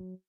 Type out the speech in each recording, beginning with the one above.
Lord,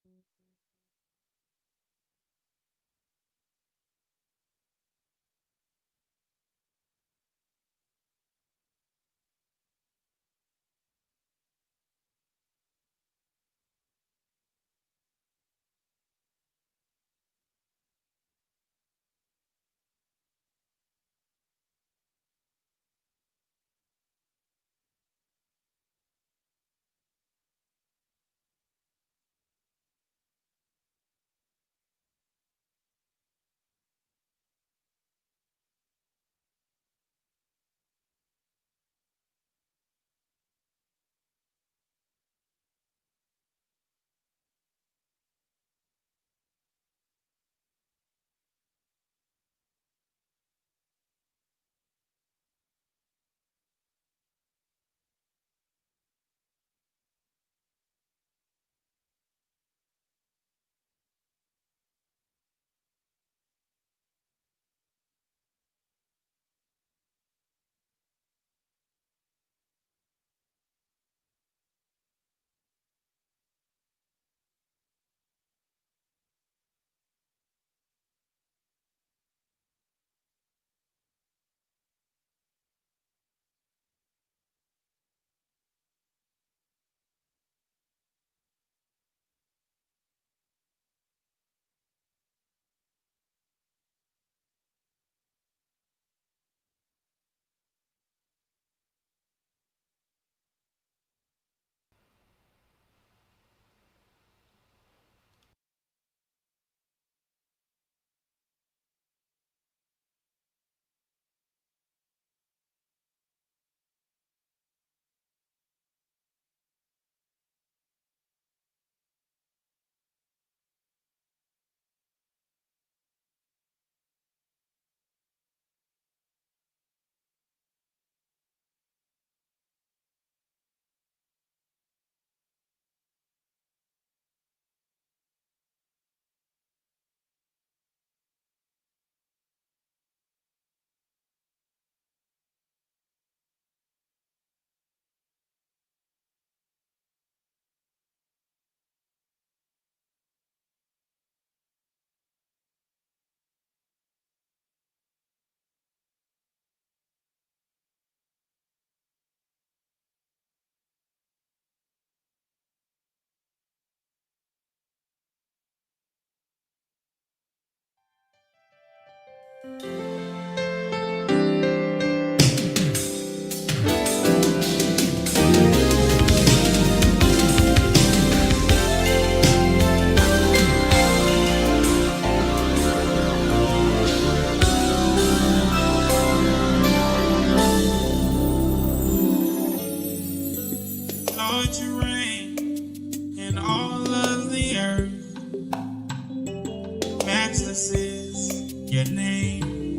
you reign in all of the earth. Matchless is your name.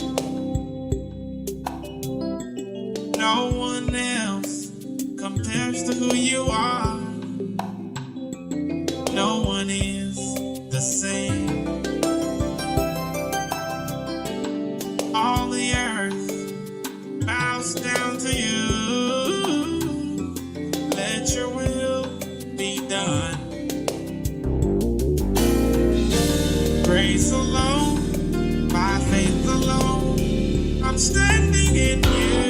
No one else compares to who you are. No one is the same. All the earth bows down to you. Let your will be done. Grace alone, by faith alone, I'm standing in you.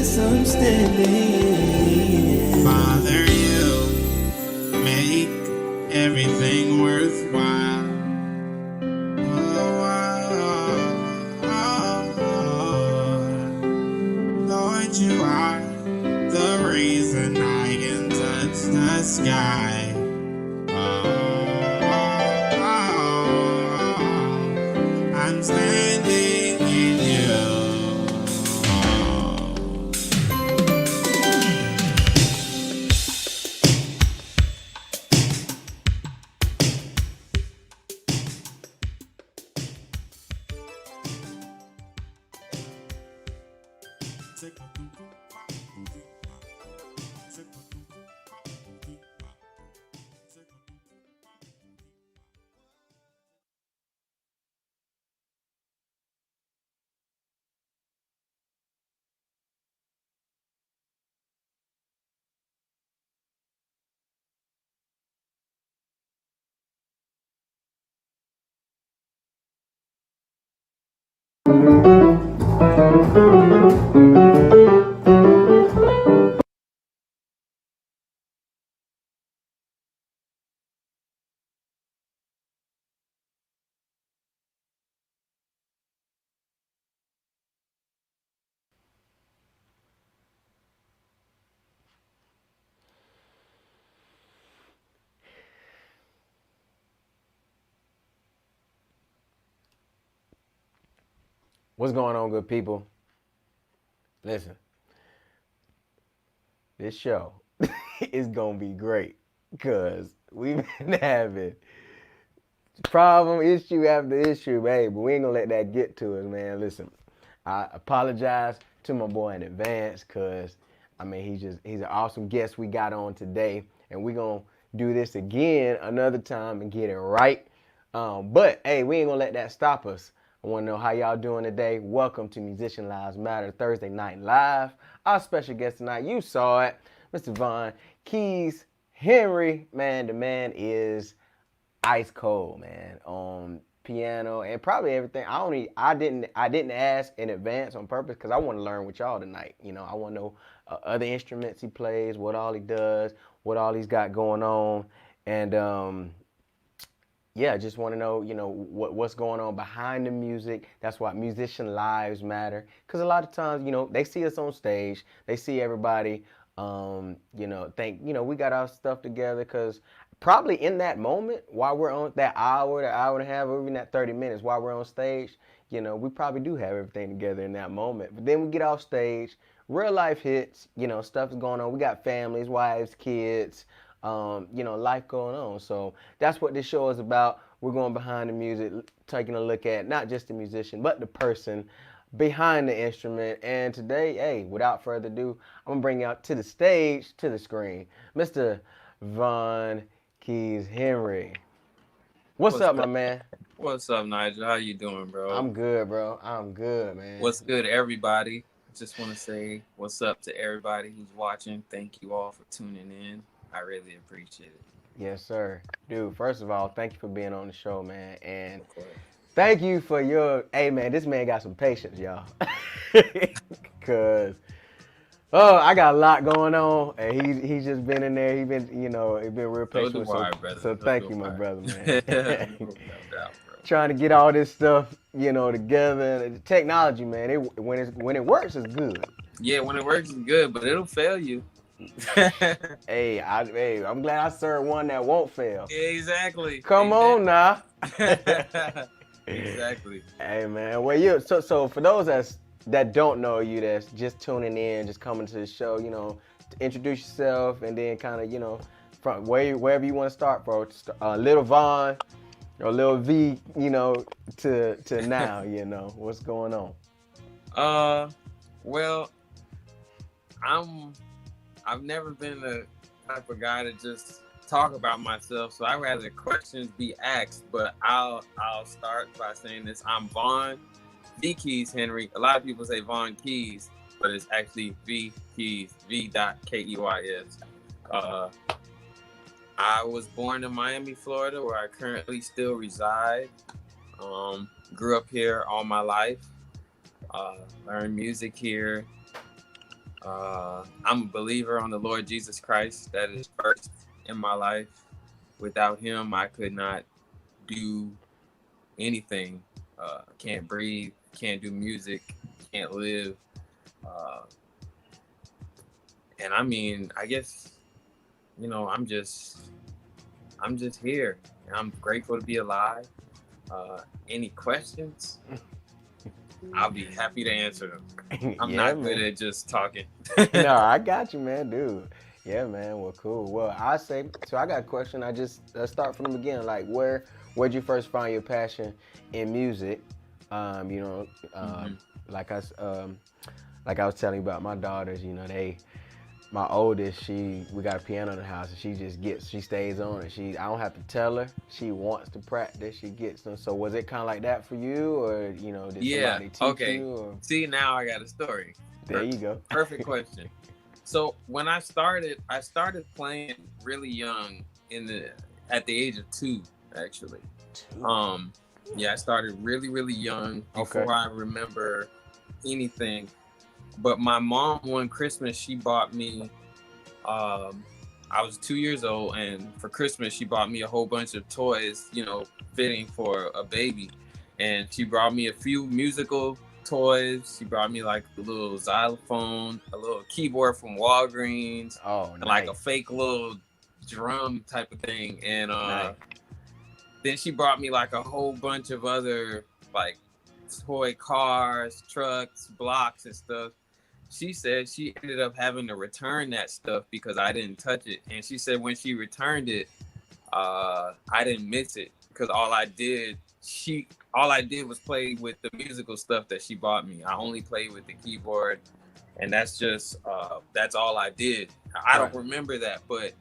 yes, I'm standing. Father, you make everything worthwhile. Lord, you are the reason I can touch the sky. I'm standing in you. What's going on, good people? Listen, this show is gonna be great because we've been having problem, issue after issue, man. But we ain't gonna let that get to us, man. Listen, I apologize to my boy in advance because I mean he's an awesome guest we got on today, and we gonna do this again another time and get it right. But hey, we ain't gonna let that stop us. I want to know how y'all doing today. Welcome to Musician Lives Matter Thursday Night Live. Our special guest tonight, you saw it, Mr. Vaughn Keys Henry. Man, the man is ice cold, man, on piano and probably everything. I didn't ask in advance on purpose because I want to learn with y'all tonight. You know, I want to know other instruments he plays, what all he does, what all he's got going on, and yeah, just want to know, you know, what's going on behind the music. That's why musician lives matter. Because a lot of times, you know, they see us on stage, they see everybody, you know, think, you know, we got our stuff together. Because probably in that moment, while we're on that hour and a half, or even that 30 minutes while we're on stage, you know, we probably do have everything together in that moment. But then we get off stage, real life hits, you know, stuff is going on. We got families, wives, kids, you know, life going on. So that's what this show is about. We're going behind the music, taking a look at not just the musician, but the person behind the instrument. And today, hey, without further ado, I'm going to bring you out to the stage, to the screen, Mr. Vaughn Keys Henry. What's up, my man? What's up, Nigel? How you doing, bro? I'm good, bro. I'm good, man. What's good, everybody? Just want to say what's up to everybody who's watching. Thank you all for tuning in. I really appreciate it. Yes, sir. Dude, first of all, thank you for being on the show, man. And Of course. thank you for your, hey, man, this man got some patience, y'all. Because, oh, I got a lot going on, and he's just been in there. He been, you know, he been real patient with me. So thank you, my brother, man. No doubt, bro. Trying to get all this stuff, you know, together. And the technology, man, when it works, it's good. Yeah, when it works, it's good, but it'll fail you. Hey, I'm glad I served one that won't fail. Exactly. Come on now. Exactly. Hey man, well so for those that don't know you, that's just tuning in, just coming to the show, you know, to introduce yourself and then kind of, you know, from wherever you want to start, bro. Little Vaughn or Little V, you know, to now, you know, what's going on? Well, I've never been the type of guy to just talk about myself, so I'd rather questions be asked. But I'll start by saying this: I'm Vaughn V Keys Henry. A lot of people say Vaughn Keys, but it's actually V Keys, V.Keys. I was born in Miami, Florida, where I currently still reside. Grew up here all my life. Learned music here. I'm a believer on the Lord Jesus Christ. That is first in my life. Without him, I could not do anything. Can't breathe, can't do music, can't live. Uh, and I mean, I guess, I'm just here. And I'm grateful to be alive. Any questions? I'll be happy to answer them. I'm Yeah, not good man. at just talking. No, I got you, man, dude. Yeah, man. Well, cool. Well, I say so. I got a question. Let's start from the beginning. Like, where'd you first find your passion in music? You know, Mhm. like like I was telling you about my daughters. You know, my oldest, we got a piano in the house, and she stays on it. I don't have to tell her. She wants to practice. She gets them. So was it kind of like that for you, or did Yeah. somebody teach Okay. you? Or See, now I got a story. there you go. Perfect question. So when I started playing really young at the age of 2, actually. Um, yeah, I started really, really young before Okay. I remember anything. But my mom, one Christmas, she bought me. I was 2 years old, and for Christmas, she bought me a whole bunch of toys, fitting for a baby. And she brought me a few musical toys. She brought me like a little xylophone, a little keyboard from Walgreens, Oh, and like nice. a fake little drum type of thing. And Nice. then she brought me like a whole bunch of other like toy cars, trucks, blocks, and stuff. She said she ended up having to return that stuff because I didn't touch it. And she said when she returned it, I didn't miss it because all I did was play with the musical stuff that she bought me. I only played with the keyboard, and that's all I did. I don't remember that, but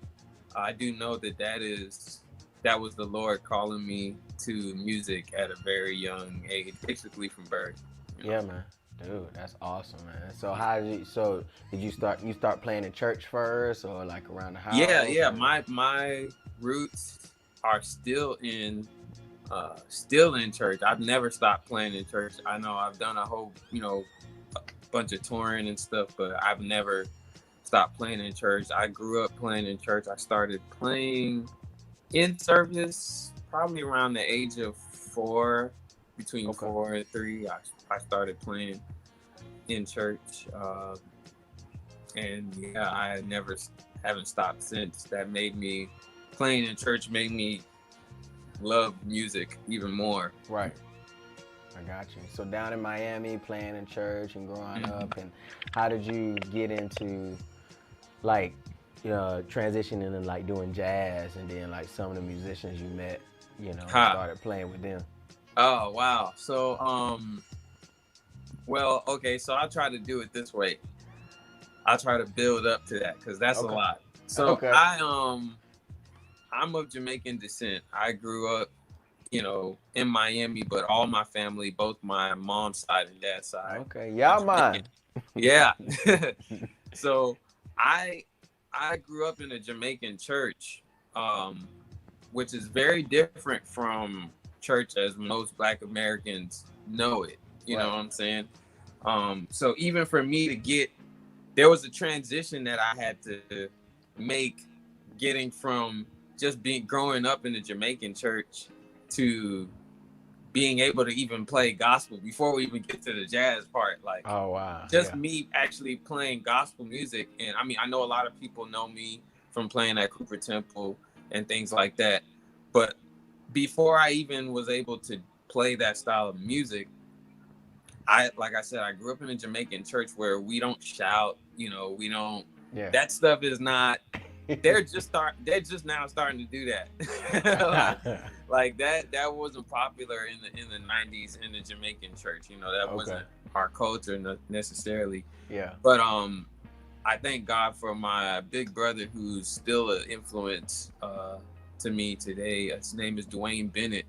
I do know that was the Lord calling me to music at a very young age, basically from birth. Yeah, man. Dude, that's awesome, man. So did you start playing in church first, or like around the house? Yeah. Or? My roots are still in church. I've never stopped playing in church. I know I've done a whole, a bunch of touring and stuff, but I've never stopped playing in church. I grew up playing in church. I started playing in service probably around the age of 4, between 4 and 3. I started playing in church, and yeah, haven't stopped since. Playing in church made me love music even more. Right. I got you. So down in Miami, playing in church and growing up, and how did you get into like transitioning and like doing jazz, and then like some of the musicians you met, started playing with them? Oh wow. So well, okay, so I'll try to do it this way. I'll try to build up to that because that's a lot. So I'm of Jamaican descent. I grew up, in Miami, but all my family, both my mom's side and dad's side. Okay, y'all man. Yeah. So I grew up in a Jamaican church, which is very different from church as most Black Americans know it. You know what I'm saying? So even for me there was a transition that I had to make, getting from just growing up in the Jamaican church to being able to even play gospel before we even get to the jazz part. Like, oh wow, me actually playing gospel music. And I mean, I know a lot of people know me from playing at Cooper Temple and things like that. But before I even was able to play that style of music, like I said, I grew up in a Jamaican church where we don't shout, we don't. Yeah. That stuff is not. They're just now starting to do that. like that wasn't popular in the 90s in the Jamaican church. That wasn't our culture necessarily. Yeah. But I thank God for my big brother, who's still an influence to me today. His name is Dwayne Bennett.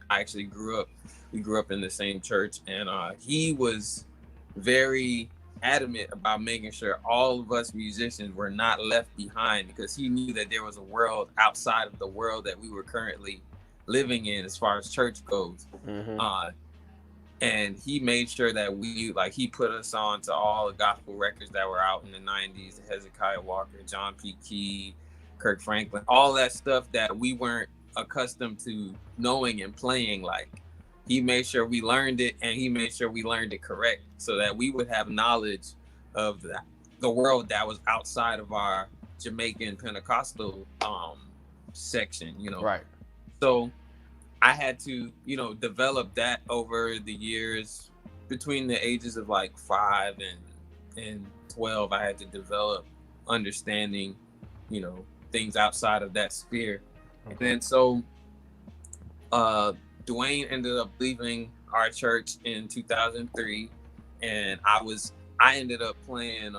We grew up in the same church, and he was very adamant about making sure all of us musicians were not left behind, because he knew that there was a world outside of the world that we were currently living in as far as church goes. and he made sure that we like he put us on to all the gospel records that were out in the 90s, Hezekiah Walker, John P. Key, Kirk Franklin, all that stuff that we weren't accustomed to knowing and playing. Like, he made sure we learned it, and he made sure we learned it correct so that we would have knowledge of the world that was outside of our Jamaican Pentecostal section, you know. Right. So I had to, you know, develop that over the years between the ages of like 5 and 12. I had to develop understanding, you know, things outside of that sphere. Okay. And then so Dwayne ended up leaving our church in 2003, and I ended up playing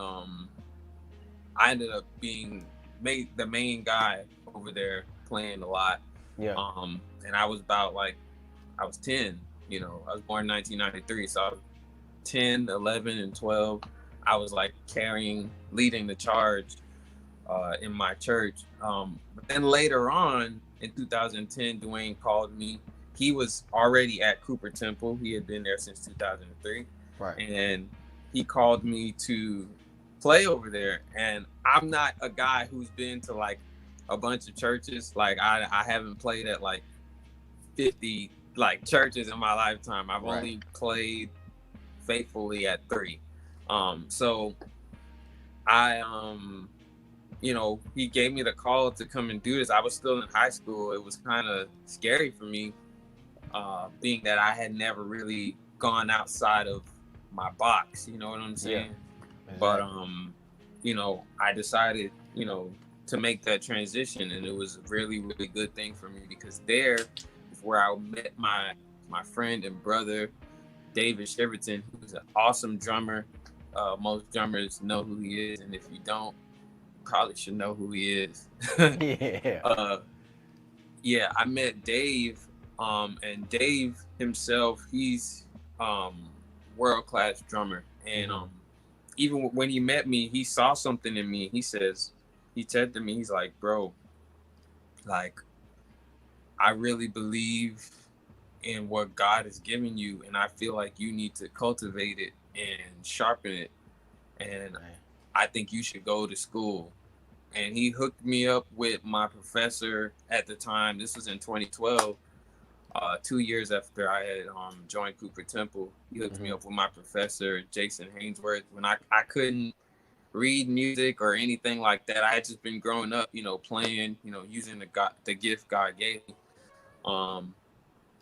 I ended up being the main guy over there playing a lot. Yeah. And I was I was 10, you know, I was born in 1993. So I was 10, 11, and 12. I was like leading the charge in my church. But then later on in 2010, Dwayne called me. He was already at Cooper Temple. He had been there since 2003. Right. And he called me to play over there. And I'm not a guy who's been to like a bunch of churches. Like I haven't played at like 50 like churches in my lifetime. I've only played faithfully at 3. So I you know, he gave me the call to come and do this. I was still in high school. It was kind of scary for me, being that I had never really gone outside of my box, you know what I'm saying? Yeah. Exactly. But you know, I decided, you know, to make that transition, and it was a really, really good thing for me, because there is where I met my friend and brother, David Shiverton, who's an awesome drummer. Most drummers know who he is, and if you don't, probably should know who he is. Yeah. Yeah, I met Dave, and Dave himself, he's world-class drummer. And even when he met me, he saw something in me. He said to me, he's like, bro, like, I really believe in what God has given you, and I feel like you need to cultivate it and sharpen it. And I think you should go to school. And he hooked me up with my professor at the time. This was in 2012, 2 years after I had joined Cooper Temple. He hooked me up with my professor, Jason Hainsworth. When I couldn't read music or anything like that, I had just been growing up, you know, playing, you know, using the gift God gave me.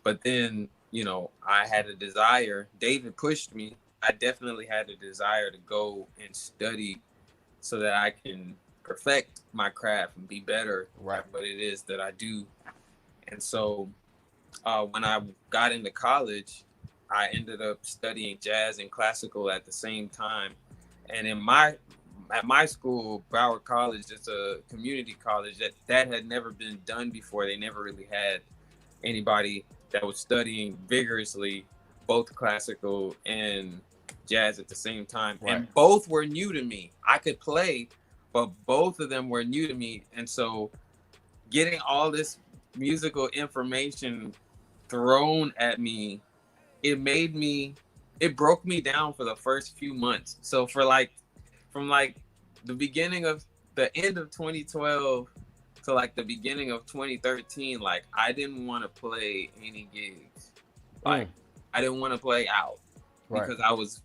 But then, you know, I had a desire. David pushed me. I definitely had a desire to go and study so that I can perfect my craft and be better at what it is that I do. And so when I got into college, I ended up studying jazz and classical at the same time. And at my school, Broward College, it's a community college that had never been done before. They never really had anybody that was studying vigorously both classical and jazz at the same time. And both were new to me. I could play, but both of them were new to me. And so getting all this musical information thrown at me, it broke me down for the first few months. So from the end of 2012 to like the beginning of 2013, like I didn't want to play any gigs. Like I didn't want to play out because I was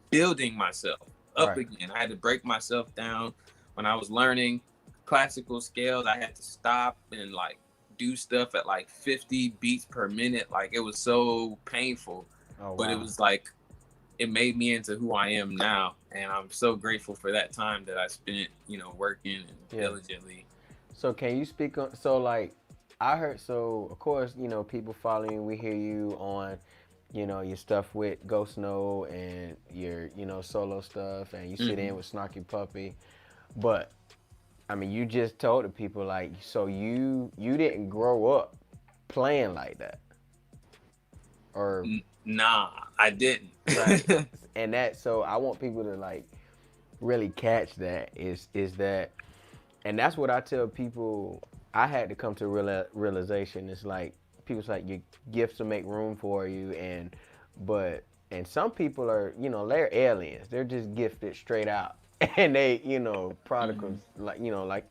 building myself up again. I had to break myself down. When I was learning classical scales, I had to stop and like do stuff at like 50 beats per minute. Like it was so painful, but it was like, it made me into who I am now. And I'm so grateful for that time that I spent, you know, working and diligently. So can you speak on, so like, I heard, so of course, you know, people follow you, we hear you on, you know, your stuff with Ghost Snow and your, you know, solo stuff, and you sit in with Snarky Puppy. But I mean, you just told the people, like, so you didn't grow up playing like that, or nah, I didn't. Right. And that, so I want people to like really catch that is that, and that's what I tell people. I had to come to realization. It's like people's like, your gifts will make room for you, and And some people are, they're aliens. They're just gifted straight out, and they, prodigals, like,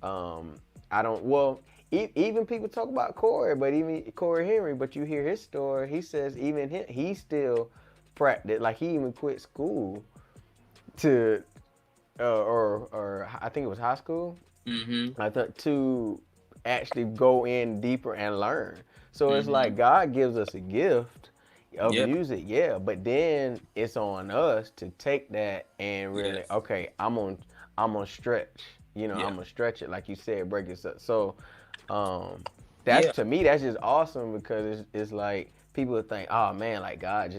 um, I don't. Well, even people talk about Corey, but even Corey Henry, but you hear his story. He says even he still practiced, like he even quit school to, or I think it was high school. I thought to actually go in deeper and learn. So it's like God gives us a gift of Yep. music, yeah, but then it's on us to take that and really, Yes. okay, I'm on stretch, Yeah. I'm gonna stretch it like you said, break it up. So, that's Yeah. to me, that's just awesome because it's like people think, oh man, like God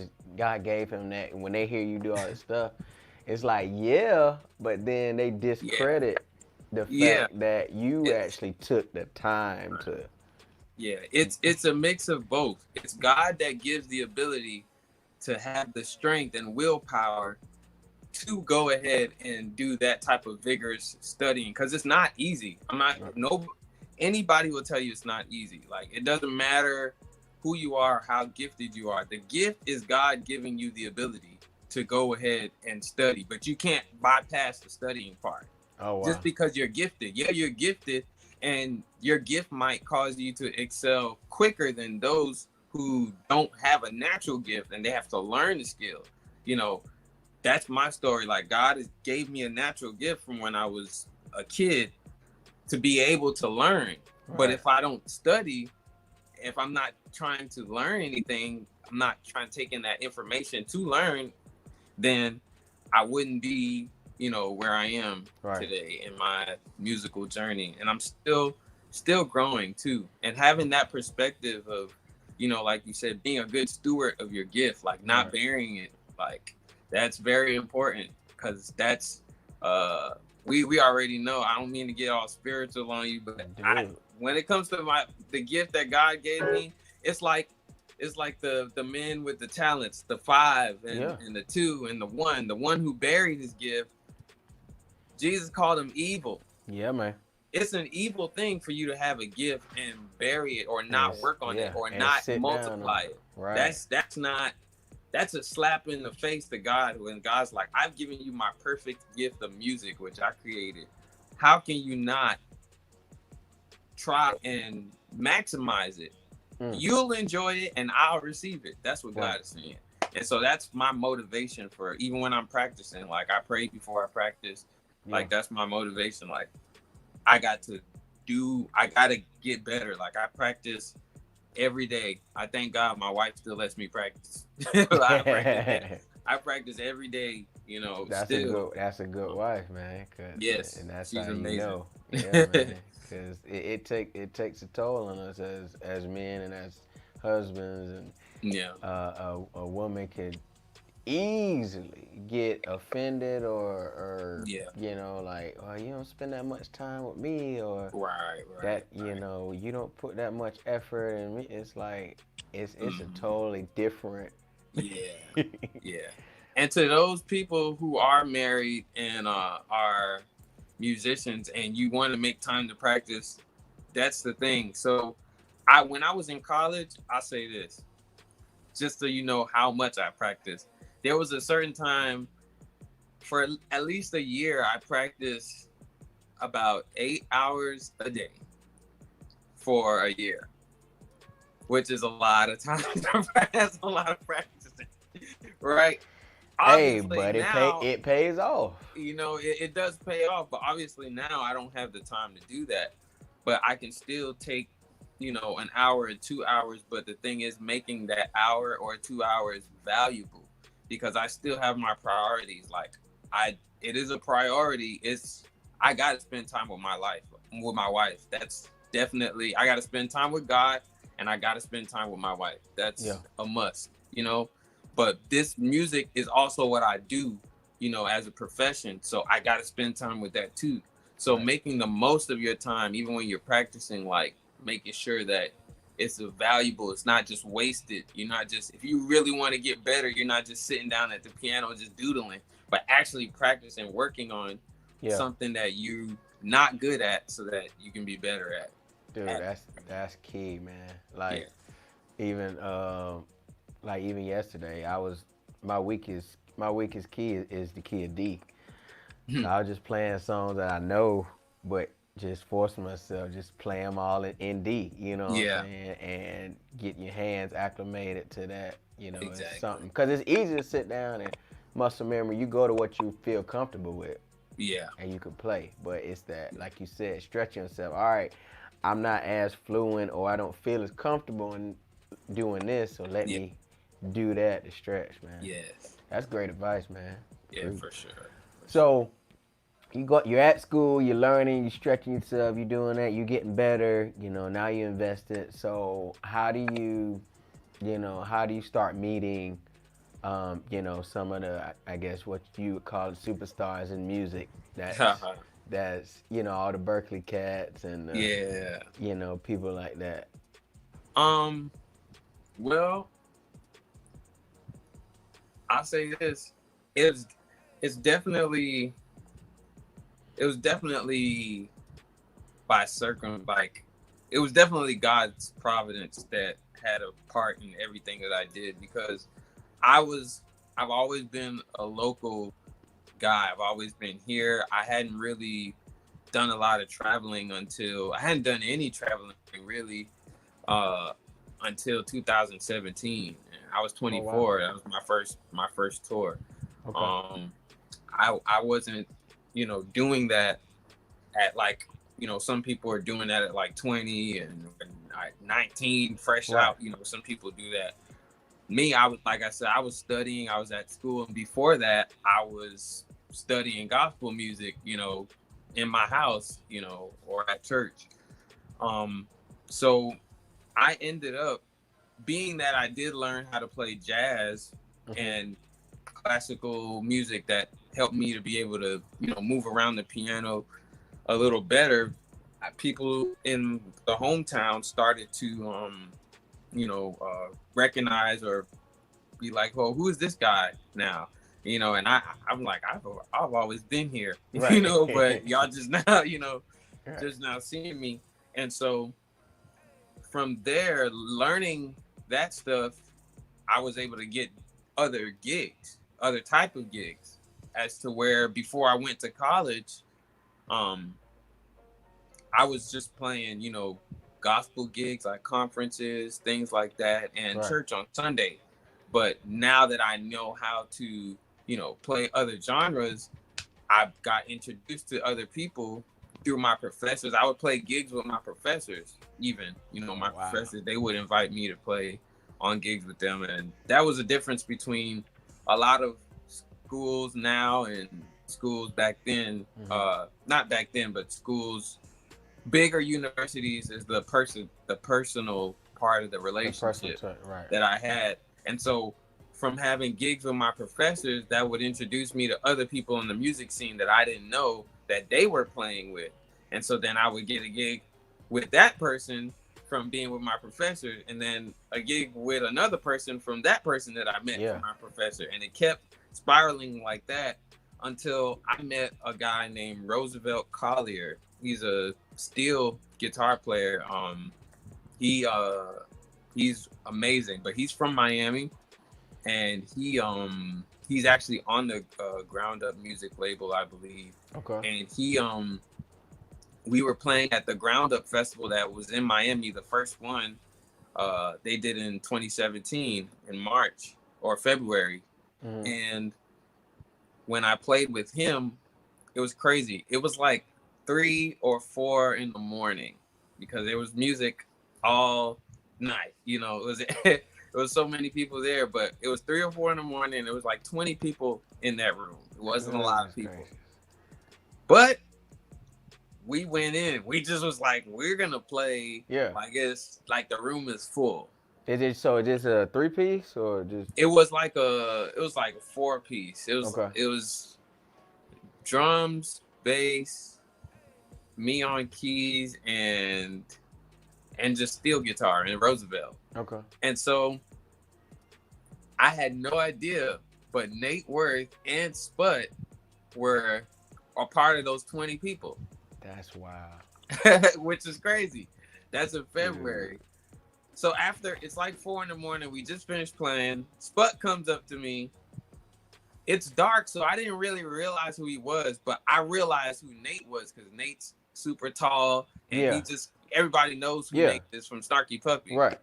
gave him that, and when they hear you do all this stuff, it's like yeah, but then they Yeah. discredit the Yeah. fact that you It's actually took the time right. to. Yeah. It's a mix of both. It's God that gives the ability to have the strength and willpower to go ahead and do that type of vigorous studying because it's not easy. I'm not no anybody will tell you it's not easy. Like it doesn't matter who you are, how gifted you are. The gift is God giving you the ability to go ahead and study, but you can't bypass the studying part. Oh Just wow. because you're gifted. Yeah, you're gifted and your gift might cause you to excel quicker than those who don't have a natural gift and they have to learn the skill. You know, that's my story. Like God gave me a natural gift from when I was a kid to be able to learn. But Right. if I don't study, if I'm not trying to learn anything, I'm not trying to take in that information to learn, then I wouldn't be, where I am Right. today in my musical journey. And I'm still growing too. And having that perspective of, like you said, being a good steward of your gift, like not Right. burying it, like that's very important because that's we already know. I don't mean to get all spiritual on you, but Dude. when it comes to the gift that God gave me, it's like the men with the talents, the five Yeah. and the two and the one who buried his gift. Jesus called him evil. Yeah, man. It's an evil thing for you to have a gift and bury it or And not work on it or and not sit down on multiply it. it. Right. That's not that's a slap in the face to God when God's like, I've given you my perfect gift of music, which I created. How can you not try and maximize it? Mm. You'll enjoy it and I'll receive it. That's what Right. God is saying. And so that's my motivation for even when I'm practicing. Like I pray before I practice. Yeah. Like that's my motivation. Like I got to get better. Like I practice every day. I thank God my wife still lets me practice. I practice every day, still. That's a good wife, man. Yes, And that's she's how you amazing. know. Yeah, man. Because it takes a toll on us as men and as husbands, and Yeah. a woman could easily get offended or Yeah. like, oh, you don't spend that much time with me, or Right, that right. you don't put that much effort in me. It's like it's a Mhm. totally different. Yeah. Yeah. And to those people who are married and are musicians and you want to make time to practice, that's the thing. So when I was in college, I say this, just so you know how much I practiced. There was a certain time for at least a year I practiced about 8 hours a day for a year, which is a lot of time. That's a lot of practicing, right? Hey, Obviously but now, it pays off. it does pay off, but obviously now I don't have the time to do that. But I can still take, an hour or 2 hours. But the thing is, making that hour or 2 hours valuable because I still have my priorities. Like it is a priority. I got to spend time with my wife. That's definitely, I got to spend time with God and I got to spend time with my wife. Yeah. That's a must. But this music is also what I do, as a profession. So I got to spend time with that too. So Right. making the most of your time, even when you're practicing, like making sure that it's valuable, it's not just wasted. You're not just, if you really want to get better, you're not just sitting down at the piano just doodling, but actually practicing, working on Yeah. something that you're not good at so that you can be better Dude, at that's key, man. yeah. Like even like even yesterday, my weakest key is the key of D. So I was just playing songs that I know, but just forcing myself, just play them all in D, you know what I'm Yeah, saying? And getting your hands acclimated to that, it's exactly. something. Because it's easy to sit down and muscle memory. You go to what you feel comfortable with Yeah, and you can play. But it's that, like you said, stretching yourself. All right, I'm not as fluent or I don't feel as comfortable in doing this, so let yeah, me do that to stretch, man. yes, That's great advice, man. yeah, Preach. for sure, for sure. So you're at school, you're learning, you're stretching yourself, you're doing that, you're getting better, now you invested. So how do you start meeting some of the, I guess what you would call superstars in music, that's all the Berkeley cats and Yeah. people like that. Um. Well, I'll say this: it's it's definitely it was definitely like it was definitely God's providence that had a part in everything that I did because I was I've always been a local guy. I've always been here. I hadn't really done a lot of traveling until I hadn't done any traveling really uh until 2017. I was Oh wow. 24. That was my first tour. Okay. Um I wasn't, doing that at like, some people are doing that at like 20 and 19 fresh Right. out, some people do that. Me, I was, like I said, I was studying, I was at school, and before that I was studying gospel music, in my house, or at church. um so I ended up, being that I did learn how to play jazz Hmm. and classical music that helped me to be able to, move around the piano a little better. People in the hometown started to, recognize or be like, "Well, who is this guy now?" And I'm like, I've always been here, Right. but y'all just now, Right. just now seeing me. And so from there, learning that stuff, I was able to get other gigs, other type of gigs, as to where before I went to college, um, I was just playing, gospel gigs like conferences, things like that, and Right. church on Sunday. But now that I know how to, play other genres, I got introduced to other people through my professors. I would play gigs with my professors, even, Oh my wow. professors, they would invite me to play on gigs with them. And that was a difference between a lot of schools now and schools back then. Hmm. Not back then, but schools, bigger universities, is the personal part of the The personal relationship touch. Right. that I had. And so from having gigs with my professors, that would introduce me to other people in the music scene that I didn't know that they were playing with. And so then I would get a gig with that person from being with my professor, and then a gig with another person from that person that I met Yeah. from my professor. And it kept spiraling like that until I met a guy named Roosevelt Collier. He's a steel guitar player. He he's amazing, but he's from Miami, and he's actually on the Ground Up music label, I believe. Okay. And we were playing at the Ground Up festival that was in Miami, the first one they did in 2017 in March or February. Hmm. And when I played with him, it was crazy. It was like 3 or 4 in the morning because there was music all night. It was it was so many people there, but it was 3 or 4 in the morning. There was like 20 people in that room. It wasn't a lot of Goodness people, gracious. but we went in. We just was like, we're gonna play Yeah. like it's like the room is full. Is this a three piece or just It was like a 4 piece. okay? It was drums, bass, me on keys, and just steel guitar and Roosevelt. Okay. And so I had no idea, but Nate Worth and Sput were a part of those 20 people, That's wild. which is crazy. That's in Dude. February. So after it's like 4 in the morning, we just finished playing. Sput comes up to me. It's dark, so I didn't really realize who he was, but I realized who Nate was because Nate's super tall, and Yeah. everybody knows who Yeah. Nate is from Snarky Puppy. Right.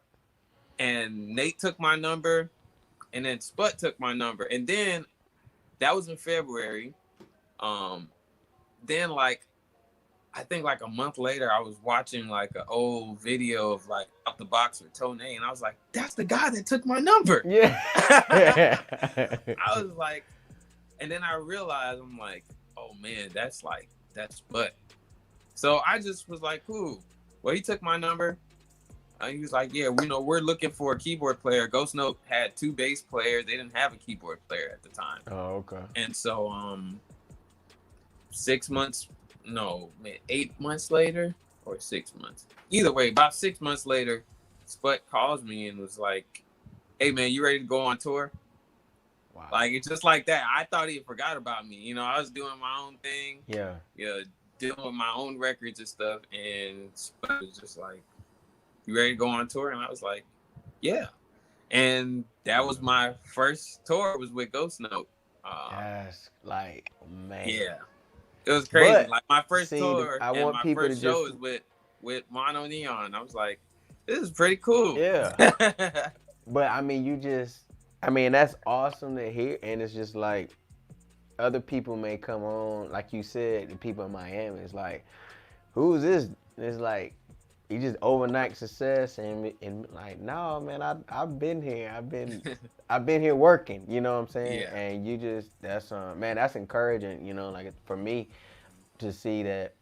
And Nate took my number, and then Sput took my number, and then that was in February. Then like I think like a month later, I was watching like an old video of like Out the Box with Tone, and I was like, that's the guy that took my number. Yeah. I was like, and then I realized, I'm like, oh man, that's Sput. So I just was like, cool. Well, he took my number. He was like, yeah, we're looking for a keyboard player. Ghost Note had 2 bass players. They didn't have a keyboard player at the time. Oh, okay. And so 8 months later, or 6 months. Either way, about 6 months later, Sput calls me and was like, hey man, you ready to go on tour? Wow. Like, it's just like that. I thought he forgot about me. I was doing my own thing. Yeah. Dealing with my own records and stuff. And Sput was just like, you ready to go on tour? And I was like, yeah. And that was my first tour, was with Ghost Note. That's like, man. Yeah. It was crazy. But, like my first tour I and want my people first to show just... is with Mono Neon. I was like, this is pretty cool. Yeah. But I mean, that's awesome to hear. And it's just like, other people may come on, like you said, the people in Miami, it's like, who's this? And it's like, you just overnight success, and like, no, man, I've been here. I've been here working. You know what I'm saying? Yeah. And you just, that's man, that's encouraging. Like for me, to see that,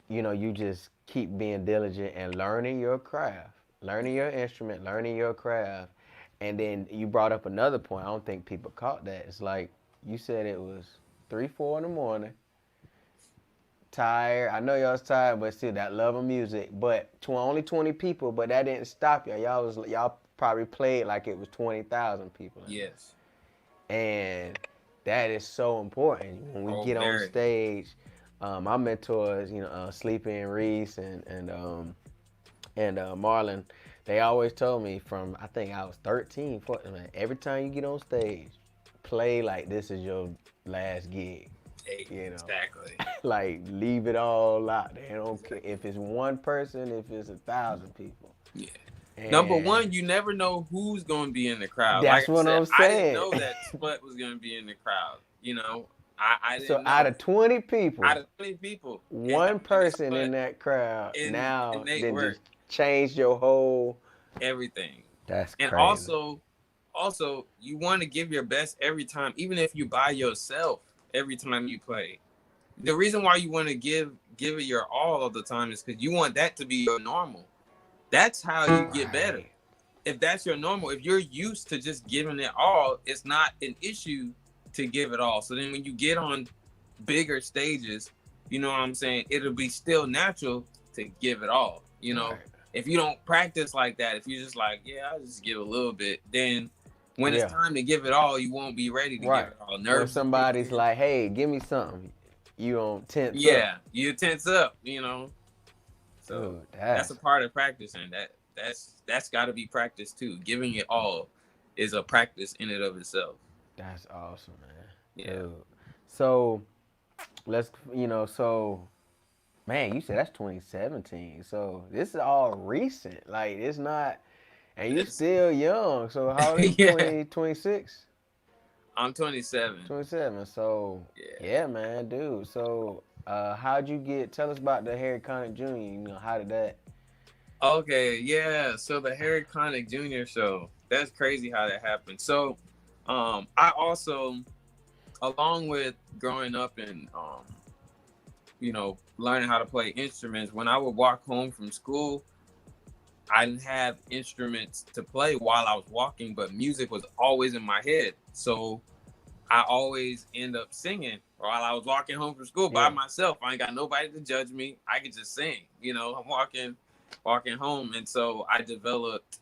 you just keep being diligent and learning your craft, learning your instrument, learning your craft, and then you brought up another point. I don't think people caught that. It's like you said it was 3, 4 in the morning. Tired. I know y'all was tired, but still that love of music. But only 20 people, but that didn't stop y'all. Y'all probably played like it was 20,000 people. Yes. And that is so important when we get on stage. My mentors, Sleepy and Reese and Marlon, they always told me from, I think I was 13, 14, man, every time you get on stage, play like this is your last gig. Exactly. Like, leave it all out there. Don't care if it's one person, if it's 1,000 people. Yeah. And Number one, you never know who's going to be in the crowd. That's what I'm saying. I didn't know that Sput was going to be in the crowd. I didn't know. Out of 20 people, one person in that crowd now then just changed your whole everything. That's crazy. And also, you want to give your best every time, even if you by yourself every time you play. The reason why you want to give it your all the time is because you want that to be your normal. That's how you get better. If that's your normal, if you're used to just giving it all, it's not an issue to give it all. So then when you get on bigger stages, you know what I'm saying, it'll be still natural to give it all. If you don't practice like that, if you're just like, yeah, I'll just give a little bit, then when it's time to give it all, you won't be ready to give it all. Nerves. If somebody's like, hey, give me something, you don't tense up. Yeah, you tense up, So dude, that's a part of practicing. That's got to be practiced too. Giving it all is a practice in and of itself. That's awesome, man. Yeah. Dude. So let's, man, you said that's 2017. So this is all recent. Like, it's not, and you're still young. So how old are you? 26? I'm 27. 27. So yeah, man, dude. So how'd you tell us about the Harry Connick Jr. How did that? Okay, yeah. So the Harry Connick Jr. show, that's crazy how that happened. So I also, along with growing up and learning how to play instruments, when I would walk home from school, I didn't have instruments to play while I was walking, but music was always in my head. So I always end up singing while I was walking home from school by myself. I ain't got nobody to judge me. I could just sing. I'm walking home. And so I developed,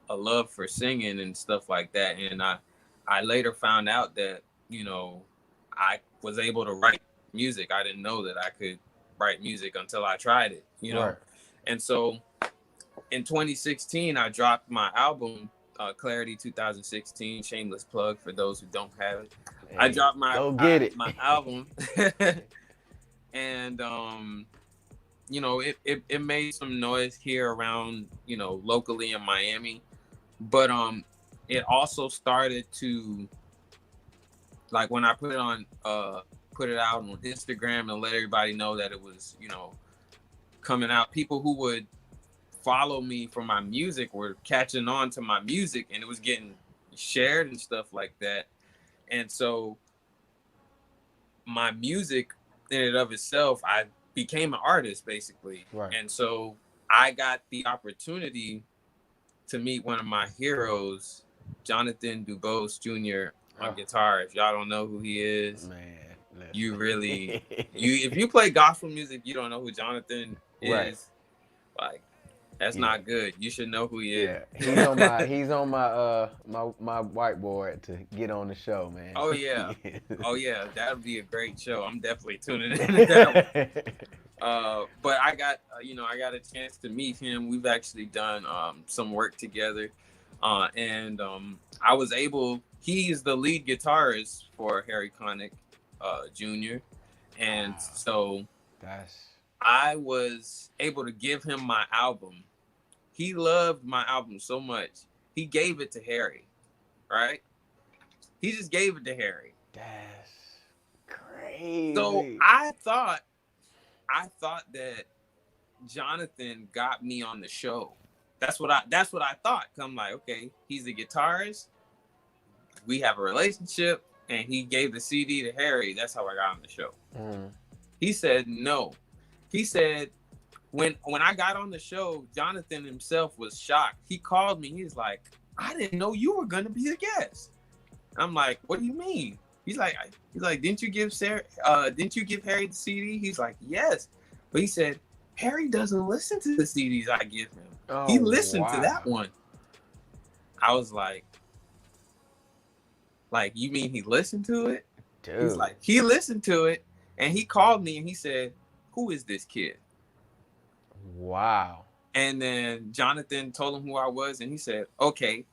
a love for singing and stuff like that. And I later found out that, I was able to write music. I didn't know that I could write music until I tried it, Right. And so in 2016, I dropped my album, Clarity 2016. Shameless plug for those who don't have it. I Hey, dropped go get it. my album, and you know, it made some noise here around, you know, locally in Miami, but it also started to, like, when I put it out on Instagram and let everybody know that it was, you know, coming out, people who would follow me for my music were catching on to my music, and it was getting shared and stuff like that. And so my music in and of itself, I became an artist basically. Right. And so I got the opportunity to meet one of my heroes, Jonathan Dubose Jr. on guitar. If y'all don't know who he is, Man, listen. you really, if you play gospel music, you don't know who Jonathan is. Right. Like, that's not good. You should know who he is. Yeah, he's on my my whiteboard to get on the show, man. Oh yeah, oh yeah, that would be a great show. I'm definitely tuning in to that one. But I got I got a chance to meet him. We've actually done some work together, and I was able. He's the lead guitarist for Harry Connick Jr. And so I was able to give him my album. He loved my album so much, he gave it to Harry, right? He just gave it to Harry. That's crazy. So I thought that Jonathan got me on the show. That's what I thought. I'm like, okay, he's a guitarist. We have a relationship, and he gave the CD to Harry. That's how I got on the show. He said no. He said, when I got on the show, Jonathan himself was shocked. He called me. He's like, I didn't know you were gonna be a guest. I'm like, what do you mean? He's like, didn't you give Harry the CD? He's like, yes. But he said, Harry doesn't listen to the CDs I give him. He listened to that one. I was like, you mean he listened to it? Dude. He's like, he listened to it, and he called me and he said, who is this kid? Wow. And then Jonathan told him who I was, and he said, okay.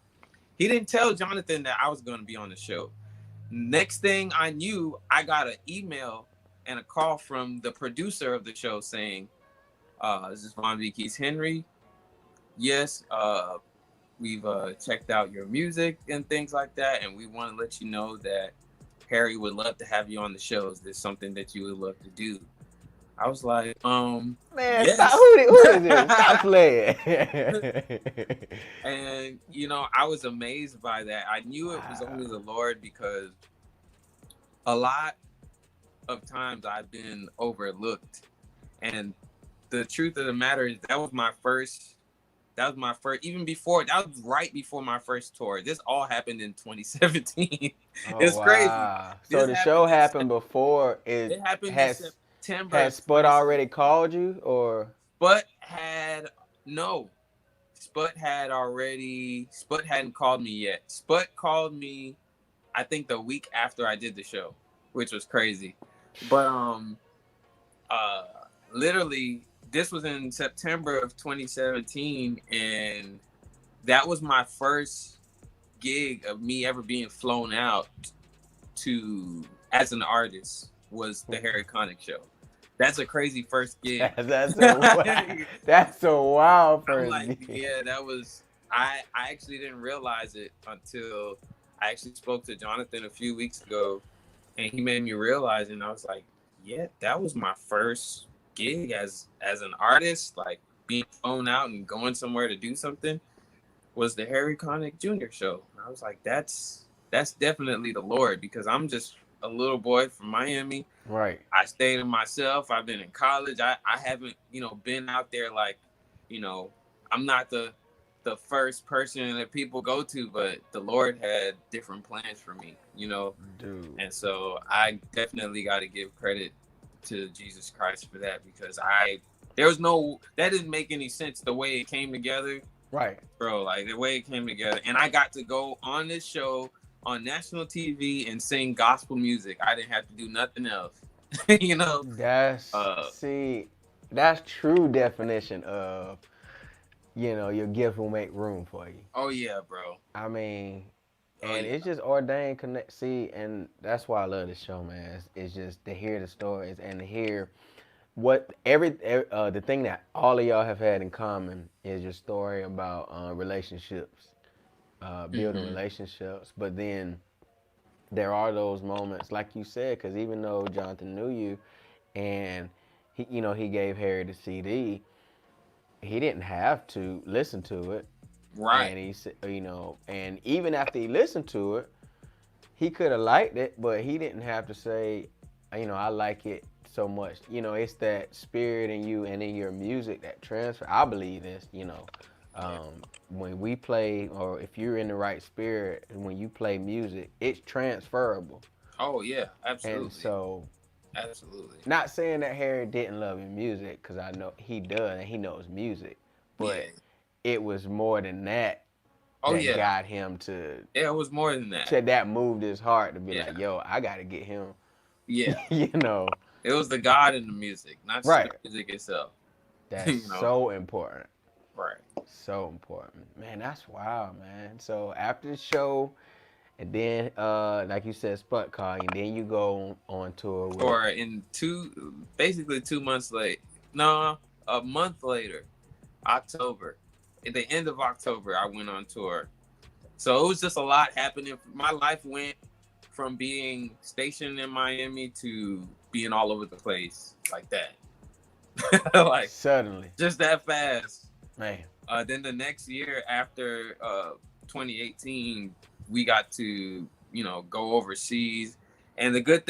He didn't tell Jonathan that I was going to be on the show. Next thing I knew, I got an email and a call from the producer of the show saying, this is Vaughn Henry. Yes, we've checked out your music and things like that, and we want to let you know that Harry would love to have you on the show. Is this something that you would love to do? I was like, man, yes. Stop, who is this? Stop playing. And, I was amazed by that. I knew it was only the Lord, because a lot of times I've been overlooked. And the truth of the matter is that was my first, even before, that was right before my first tour. This all happened in 2017. It's crazy. So the show happened before it happened in September. Had Spud already called you, or? Spud hadn't called me yet. Spud called me, I think, the week after I did the show, which was crazy. But literally, this was in September of 2017, and that was my first gig of me ever being flown out to as an artist, was the Harry Connick show. That's a crazy first gig. That's a wild first gig. Yeah, that was, I actually didn't realize it until I actually spoke to Jonathan a few weeks ago, and he made me realize, and I was like, yeah, that was my first gig as an artist, like being flown out and going somewhere to do something, was the Harry Connick Jr. show. And I was like, that's definitely the Lord, because I'm just a little boy from Miami. Right. I stayed in myself. I've been in college. I haven't, been out there like, I'm not the first person that people go to, but the Lord had different plans for me, Dude. And so I definitely got to give credit to Jesus Christ for that, because that didn't make any sense the way it came together. Right. Bro, like the way it came together. And I got to go on this show on national TV and sing gospel music. I didn't have to do nothing else. That's true definition of your gift will make room for you. Oh yeah, bro. I mean, Oh and yeah. it's just ordained connect. See, and that's why I love this show, man. It's just to hear the stories and to hear what the thing that all of y'all have had in common is your story about relationships, building Mm-hmm. relationships. But then there are those moments, like you said, because even though Jonathan knew you, and he gave Harry the CD, he didn't have to listen to it, Right. and he said, and even after he listened to it, he could have liked it, but he didn't have to say, I like it so much. It's that spirit in you and in your music that transfer. I believe this. Yeah. When we play, or if you're in the right spirit, and when you play music, it's transferable. Oh yeah. And Absolutely. so, Absolutely. not saying that Harry didn't love his music, because I know he does, and he knows music, Yeah. but it was more than that Oh that yeah. got him to Yeah. It was more than that. that moved his heart to be Yeah. like, yo, I gotta get him. Yeah. you know, It was the God in the music, not just the right? music itself. That's You know. so important. Right. So important, man. That's wild, man. So after the show, and then like you said, Sput Car, and then you go on tour with. Or in basically 2 months late. No, a month later, October. At the end of October, I went on tour. So it was just a lot happening. My life went from being stationed in Miami to being all over the place like that. Like Suddenly, just that fast. man. Then the next year after 2018, we got to go overseas. And the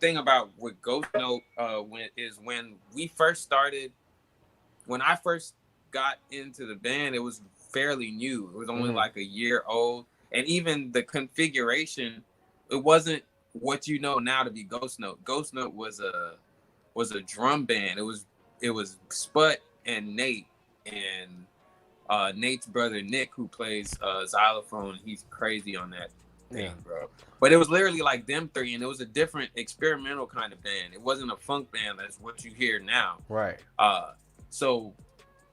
thing about with Ghost Note when we first started, when I first got into the band, it was fairly new. It was only Mm-hmm. like a year old, and even the configuration, it wasn't what you know now to be Ghost Note. Ghost Note was a drum band. It was Sput and Nate and Nate's brother Nick, who plays xylophone. He's crazy on that Yeah. thing, bro. But it was literally like them three, and it was a different experimental kind of band. It wasn't a funk band that's what you hear now. Right. So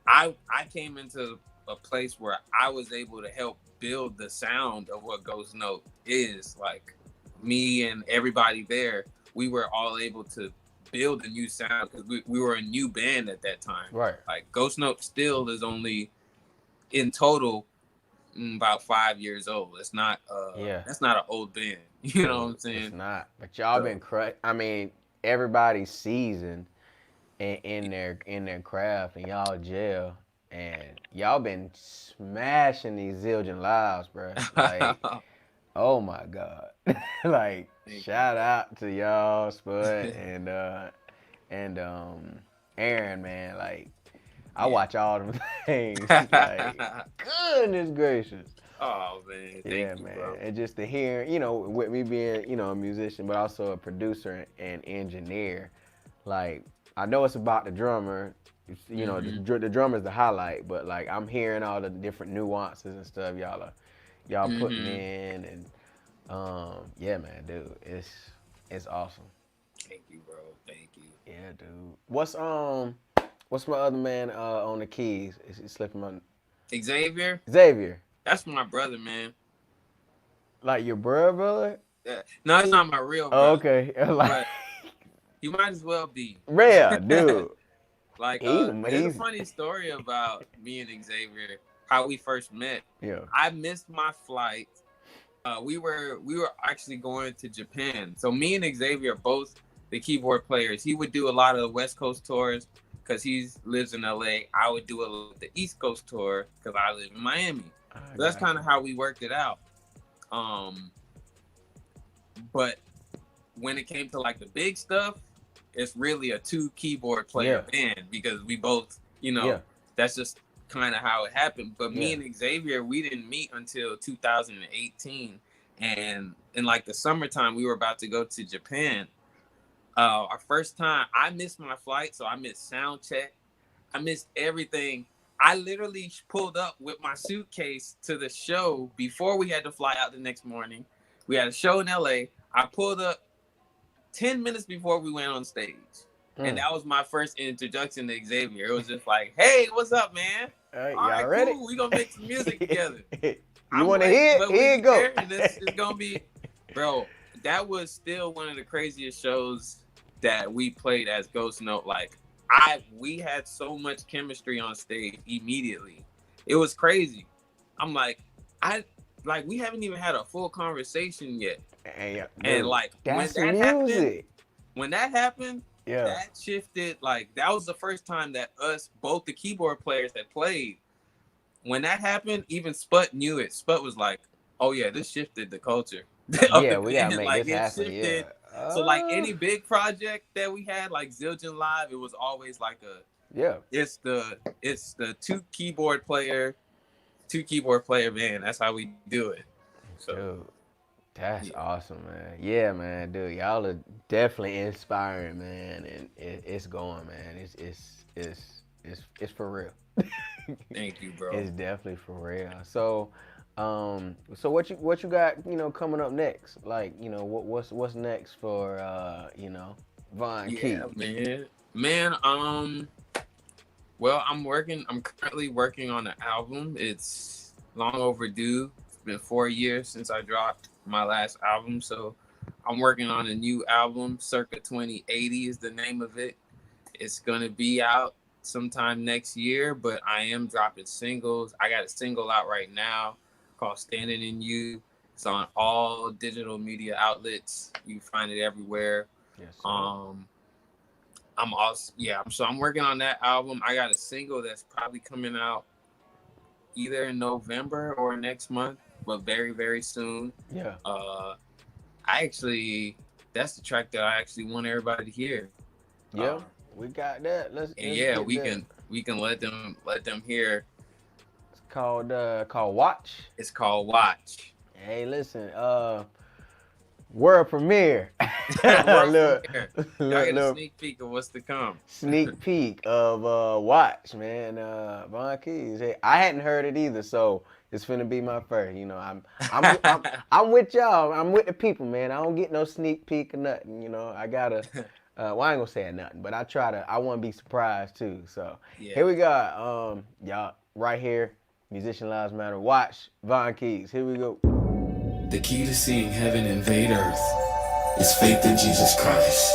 I came into a place where I was able to help build the sound of what Ghost Note is. Like me and everybody there, we were all able to build a new sound because we were a new band at that time. Right. Like Ghost Note still is only in total about 5 years old. It's not Yeah. that's not an old band. You know what I'm It's saying? not. But y'all So been I mean, everybody's seasoned in their craft, and y'all gel, and y'all been smashing these zillion lives, bro. Like, oh my god. Like, thank you, shout bro. out to y'all, Spud, and Aaron, man. Like, I Yeah. watch all them things. Like, goodness gracious. Oh man, thank Yeah, you, man. bro. And just to hear, with me being, a musician, but also a producer and engineer, like, I know it's about the drummer. Mm-hmm. The drummer's the highlight, but like I'm hearing all the different nuances and stuff y'all putting Mm-hmm. in, and yeah, man, dude, it's awesome. Thank you, bro. Thank you. Yeah, dude. What's my other man on the keys? It's slipping my Xavier, Xavier. that's my brother, man. Like your brother? No, it's not my real Oh, brother, okay. Like but he might as well be. rare, dude. Like, He's there's a amazing. funny story about me and Xavier, how we first met. Yeah. I missed my flight. We were actually going to Japan. So me and Xavier are both the keyboard players. He would do a lot of the West Coast tours because he lives in LA. I would do a lot of the East Coast tour because I live in Miami. I So that's got kind you. of how we worked it out. Um, but when it came to like the big stuff, it's really a two keyboard player band because we both, Yeah. that's just kind of how it happened. But me Yeah. and Xavier, we didn't meet until 2018, and in like the summertime, we were about to go to Japan. Our first time, I missed my flight, so I missed sound check. I missed everything. I literally pulled up with my suitcase to the show before we had to fly out the next morning. We had a show in LA. I pulled up 10 minutes before we went on stage. And that was my first introduction to Xavier. It was just like, hey, what's up, man? All right, ready? cool. We gonna make some music together. You want to hear it? Here you go. This is gonna be, bro. That was still one of the craziest shows that we played as Ghost Note. Like, we had so much chemistry on stage immediately. It was crazy. I'm like, we haven't even had a full conversation yet. And like, that's when that happened, that shifted. Like, that was the first time that both the keyboard players had played. When that happened, even Sput knew it. Sput was like, "Oh yeah, this shifted the culture." We gotta make this happen. Shifted. So like any big project that we had, like Zildjian Live, it was always like it's the two keyboard player band. That's how we do it. So. Dude, that's awesome, man. Yeah, man, dude, y'all are definitely inspiring, man, and it's going, man. It's for real. Thank you, bro. It's definitely for real. So what you got, coming up next? Like, what's next for Vaughn Key? Man, well, I'm currently working on an album. It's long overdue. It's been 4 years since I dropped my last album, so I'm working on a new album. Circa 2080 is the name of it. It's gonna be out sometime next year, but I am dropping singles. I got a single out right now called Standing in You. It's on all digital media outlets. You can find it everywhere. Yes, I'm working on that album. I got a single that's probably coming out either in November or next month, but very, very soon. Yeah. That's the track that I actually want everybody to hear. Yeah. We got that. We can let them hear. It's called Watch. It's called Watch. Hey, listen, world premiere. Y'all get a sneak peek of what's to come. Sneak peek of Watch, man. Vaughn Keys. Hey, I hadn't heard it either, so it's finna be my first. I'm with y'all. I'm with the people, man. I don't get no sneak peek or nothing. I gotta. Well, I ain't gonna say nothing, but I want to be surprised too. So Here we go. Y'all, right here, Musician Lives Matter. Watch Vaughn Keys. Here we go. The key to seeing heaven invade earth is faith in Jesus Christ,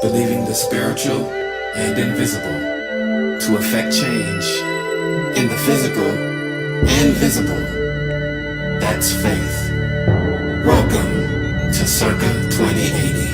believing the spiritual and invisible to affect change in the physical and visible. That's faith. Welcome to Circa 2080.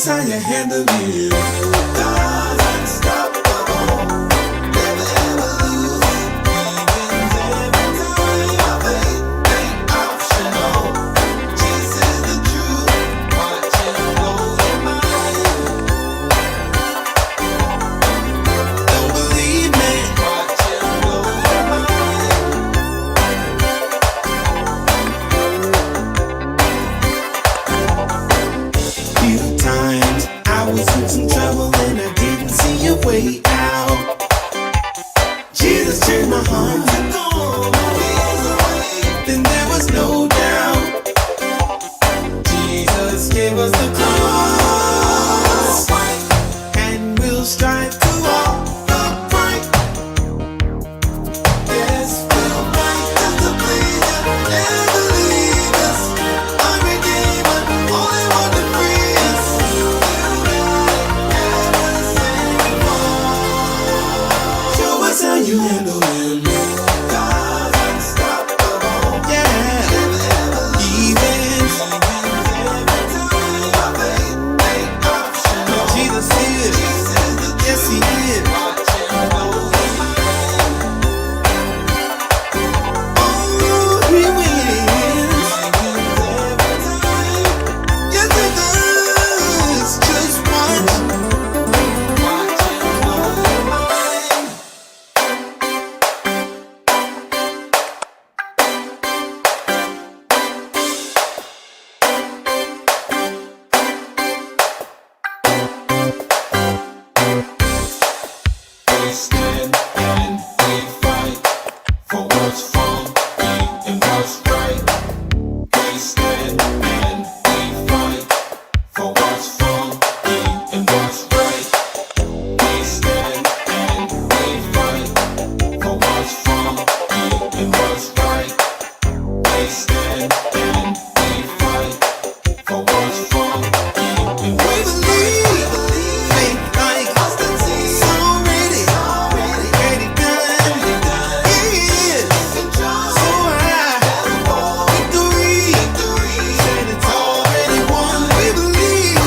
How you handle you. God's unstoppable. Never ever lose. He wins every time. Our faith ain't optional. Jesus is the truth. Watch him blow your mind. Don't believe me. Watch him blow your mind. Few times I was in some trouble and I didn't see a way out. Jesus turned my heart to gold. Then there was no doubt. Jesus gave us the cross, and we'll strive to walk upright. Yes, we'll fight just to please Him, never leave us. Our Redeemer, only one to free us. and we fight for what's wrong. We believe faith like it's already done. Yeah. So high, victory said it's already won. We believe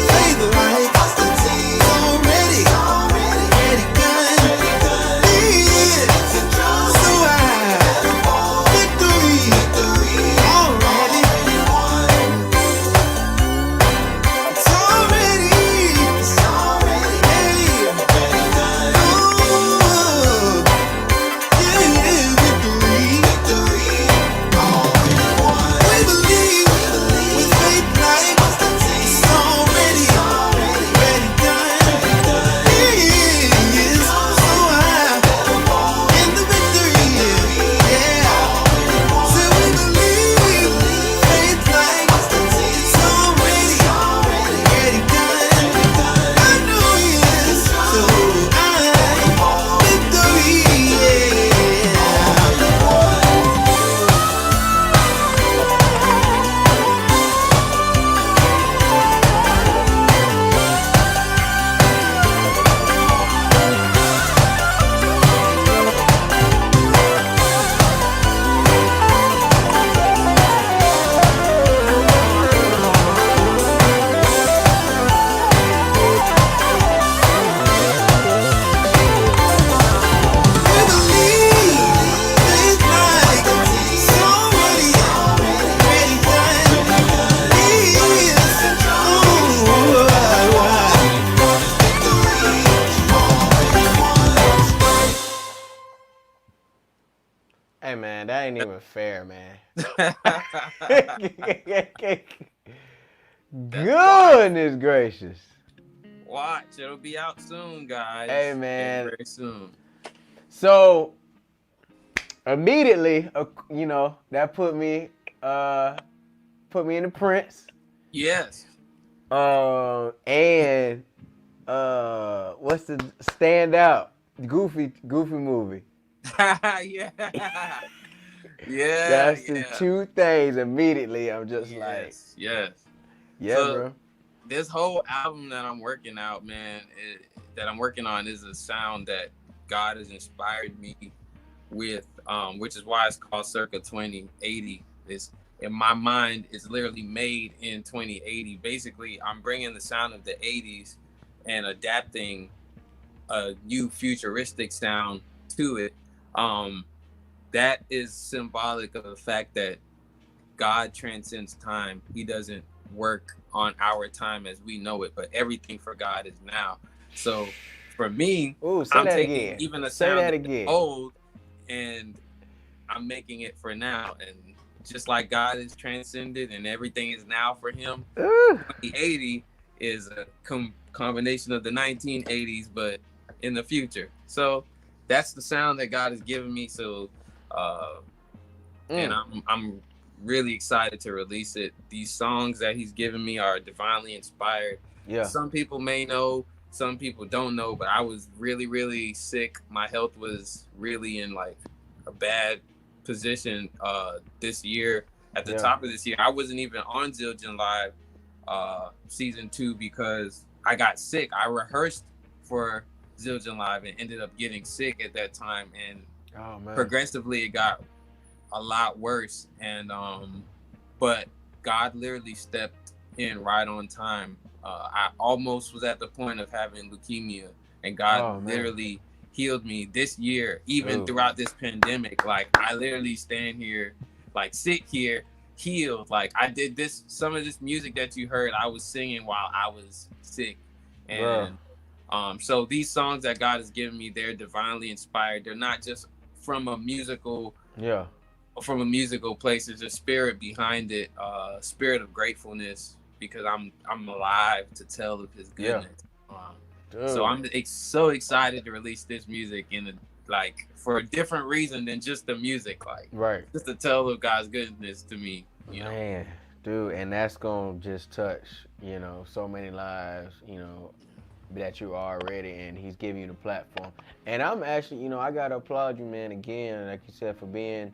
faith like it's already done. Yeah. So high, victory already. It's already, hey, oh, yeah, victory. We believe with faith like it's already done. Yes, so high in the victory, yeah. So we believe faith like it's already done. I know yes, so victory, yeah. We believe faith like it's already done. Yes, Hey man, that ain't even fair, man. Goodness gracious. Watch, it'll be out soon, guys. Hey, man. Very, very soon. So immediately, you know, that put me in the Prince. Yes. And what's the standout Goofy movie? Yeah. Yeah. That's the two things immediately. I'm just like, yes. yeah, So, bro. This whole album that I'm working out, man, that I'm working on is a sound that God has inspired me with, which is why it's called Circa 2080. It's in my mind, it's literally made in 2080. Basically, I'm bringing the sound of the 80s and adapting a new futuristic sound to it. That is symbolic of the fact that God transcends time. He doesn't work on our time as we know it, but everything for God is now. So for me, I'm taking again. even a Say sound that that's again. old and I'm making it for now. And just like God is transcended and everything is now for him, 2080 is a combination of the 1980s, but in the future. So that's the sound that God has given me. So, and I'm really excited to release it. These songs that he's given me are divinely inspired. Yeah. Some people may know, some people don't know, but I was really, really sick. My health was really in like a bad position this year. At the top of this year, I wasn't even on Zildjian Live season 2 because I got sick. I rehearsed for Zildjian Live and ended up getting sick at that time, and progressively it got a lot worse. And but God literally stepped in right on time. I almost was at the point of having leukemia, and God literally healed me this year, even throughout this pandemic. Like I literally stand here, like sit here, healed. Like I did this, some of this music that you heard, I was singing while I was sick. And so these songs that God has given me, they're divinely inspired. They're not just from a musical place. There's a spirit behind it, spirit of gratefulness, because I'm alive to tell of his goodness. So I'm so excited to release this music for a different reason than just the music, just to tell of God's goodness to me. You know? Dude, and that's gonna just touch, so many lives, that you are already, and he's giving you the platform. And I'm actually, I gotta applaud you, man, again, like you said, for being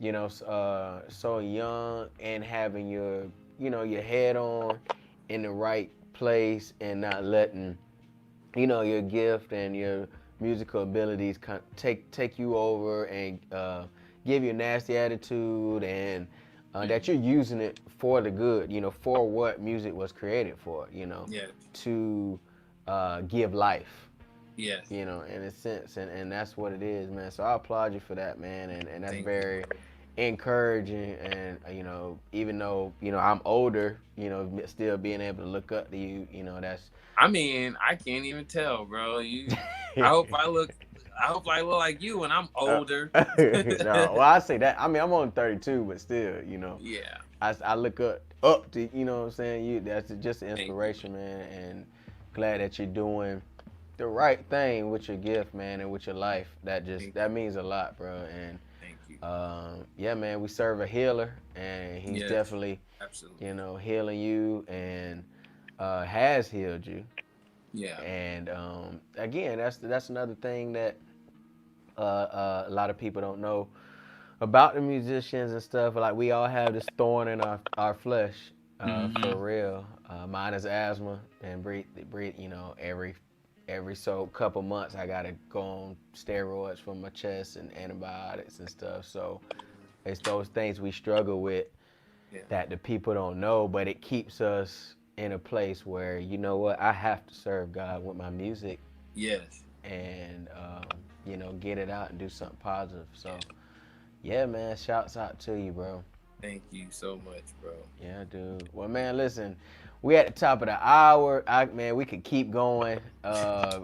so young and having your head on in the right place and not letting, your gift and your musical abilities take you over and give you a nasty attitude, and that you're using it for the good, for what music was created for, Yes. to give life, Yes. in a sense, and that's what it is, man. So I applaud you for that, man, and that's Thank very you. encouraging. And even though I'm older, still being able to look up to you, that's I mean, I can't even tell, bro. I hope I look. I hope I look like you when I'm older. no, well, I say that. I mean, I'm only 32, but still, Yeah. I look up to, what I'm saying. That's just an Thank inspiration, man, and glad that you're doing the right thing with your gift, man, and with your life. Thank That means a lot, bro. And Thank you. yeah, man, we serve a healer, and he's Yes. definitely, Absolutely. healing you, and has healed you. Yeah. And again, that's another thing that a lot of people don't know about the musicians and stuff. Like, we all have this thorn in our flesh, for Mm-hmm. real. Mine is asthma, and breathe. Every so couple months, I gotta go on steroids for my chest and antibiotics and stuff. So it's those things we struggle with Yeah. that the people don't know, but it keeps us in a place where, what, I have to serve God with my music, Yes. and get it out and do something positive. So yeah, man, shouts out to you, bro. Thank you so much, bro. Yeah, dude. Well, man, listen, we at the top of the hour. Man, we could keep going.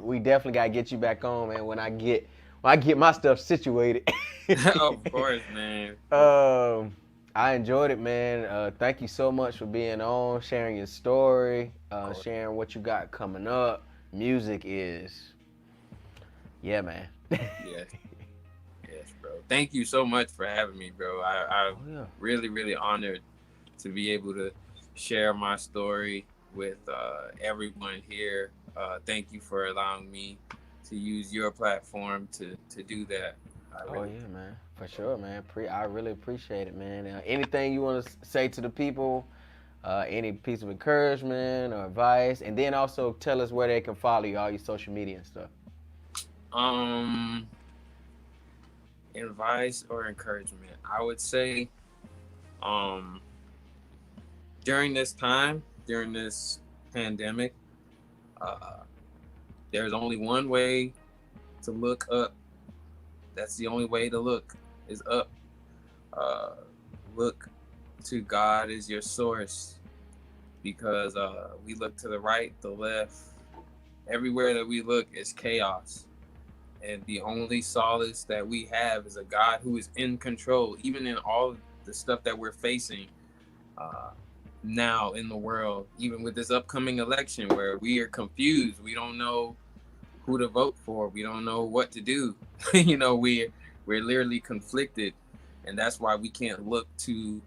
We definitely gotta get you back on, man. When I get my stuff situated. Of course, man. I enjoyed it, man. Thank you so much for being on, sharing your story, Of course. sharing what you got coming up. Music is, yeah, man. Yes. Yes, bro. Thank you so much for having me, bro. I'm Oh yeah. really, really honored to be able to share my story with everyone here. Thank you for allowing me to use your platform to do that. I Oh really, yeah, man. For sure, man. I really appreciate it, man. Anything you want to say to the people? Any piece of encouragement or advice, and then also tell us where they can follow you, all your social media and stuff. um advice or encouragement. I would say um during this time, during this pandemic, uh there's only one way to look up. That's the only way to look is up. Uh, look to God as your source, because we look to the right, the left, everywhere that we look is chaos. And the only solace that we have is a God who is in control, even in all the stuff that we're facing uh, now in the world, even with this upcoming election where we are confused. We don't know who to vote for. We don't know what to do. We're literally conflicted, and that's why we can't look to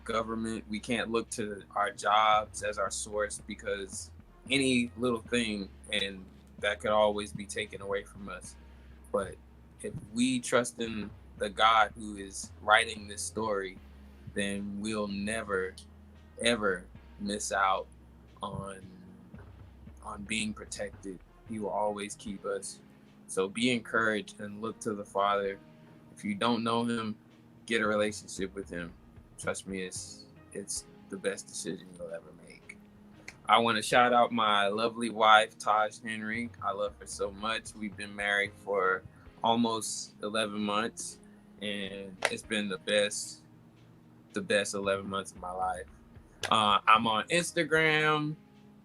government. We can't look to our jobs as our source, because any little thing and that could always be taken away from us. But if we trust in the God who is writing this story, then we'll never ever miss out on being protected. He will always keep us. So be encouraged and look to the Father. If you don't know him, get a relationship with him. Trust me, it's the best decision you'll ever make. I want to shout out my lovely wife, Taj Henry. I love her so much. We've been married for almost 11 months, and it's been the best 11 months of my life. I'm on Instagram.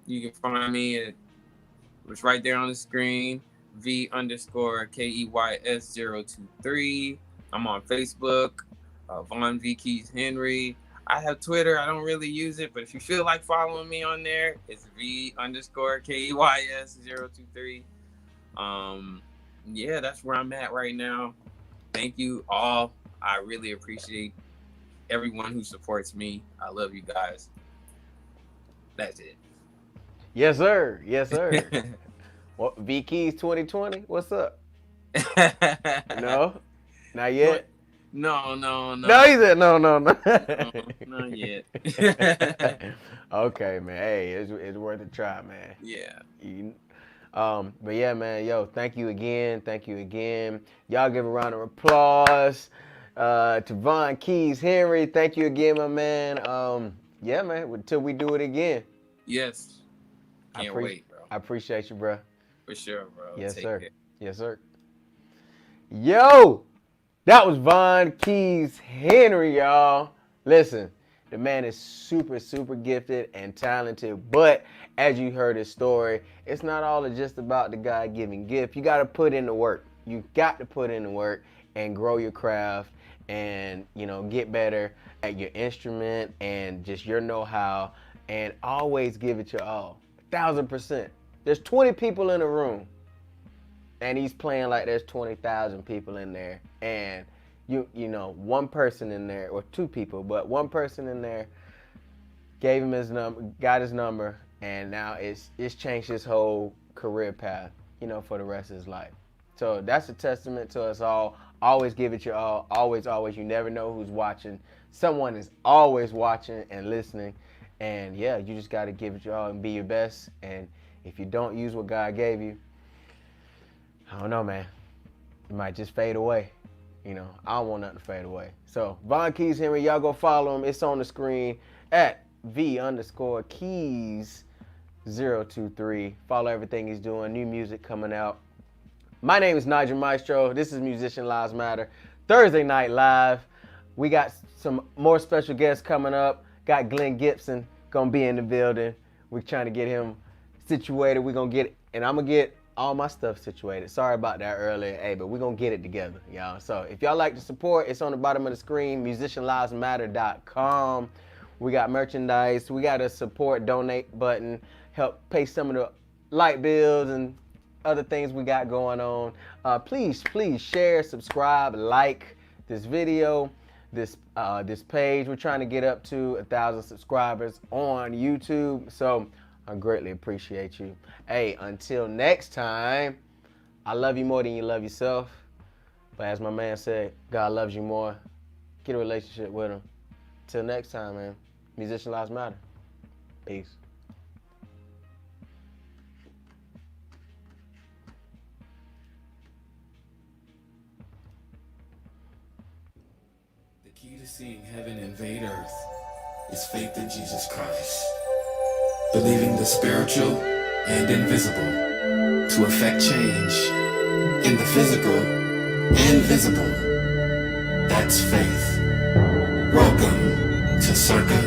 You can find me at, it's right there on the screen, V_KEYS023. I'm on Facebook, Vaughn V. Keys Henry. I have Twitter. I don't really use it, but if you feel like following me on there, it's V_KEYS023. Yeah, that's where I'm at right now. Thank you all. I really appreciate everyone who supports me. I love you guys. That's it. Yes, sir. Yes, sir. What, V Keys 2020? What's up? No, not yet. No. No, he said no. No, not yet. Okay, man. Hey, it's worth a try, man. Yeah. But yeah, man, yo, thank you again. Y'all give a round of applause to Vaughn Keys Henry. Thank you again, my man. Yeah, man, until we do it again. Yes. Can't wait, bro. I appreciate you, bro. For sure, bro. Yes, Take sir. care. Yes, sir. Yo, that was Vaughn Keys Henry, y'all. Listen, the man is super, super gifted and talented, but as you heard his story, it's not all just about the God-given gift. You got to put in the work. You got to put in the work and grow your craft and, get better at your instrument and just your know-how, and always give it your all. 1,000%. There's 20 people in a room, and he's playing like there's 20,000 people in there, and one person in there, or two people, but one person in there gave him his number, got his number, and now it's changed his whole career path, for the rest of his life. So that's a testament to us all. Always give it your all. Always. You never know who's watching. Someone is always watching and listening, and yeah, you just got to give it your all and be your best. And if you don't use what God gave you, I don't know, man. It might just fade away. I don't want nothing to fade away. So, Vaughn Keys Henry, y'all go follow him. It's on the screen at V_Keys023. Follow everything he's doing. New music coming out. My name is Nigel Maestro. This is Musician Lives Matter. Thursday Night Live. We got some more special guests coming up. Got Glenn Gibson going to be in the building. We're trying to get him situated. We're going to get, and I'm going to get all my stuff situated. Sorry about that earlier, but we're going to get it together, y'all. So if y'all like to support, it's on the bottom of the screen, musicianlivesmatter.com. We got merchandise. We got a support, donate button, help pay some of the light bills and other things we got going on. Please share, subscribe, like this video, this page. We're trying to get up to 1,000 subscribers on YouTube. So I greatly appreciate you. Hey, until next time, I love you more than you love yourself. But as my man said, God loves you more. Get a relationship with him. Till next time, man. Musician Lives Matter. Peace. The key to seeing heaven invade earth is faith in Jesus Christ. Believing the spiritual and invisible to effect change in the physical and visible. That's faith. Welcome to Circle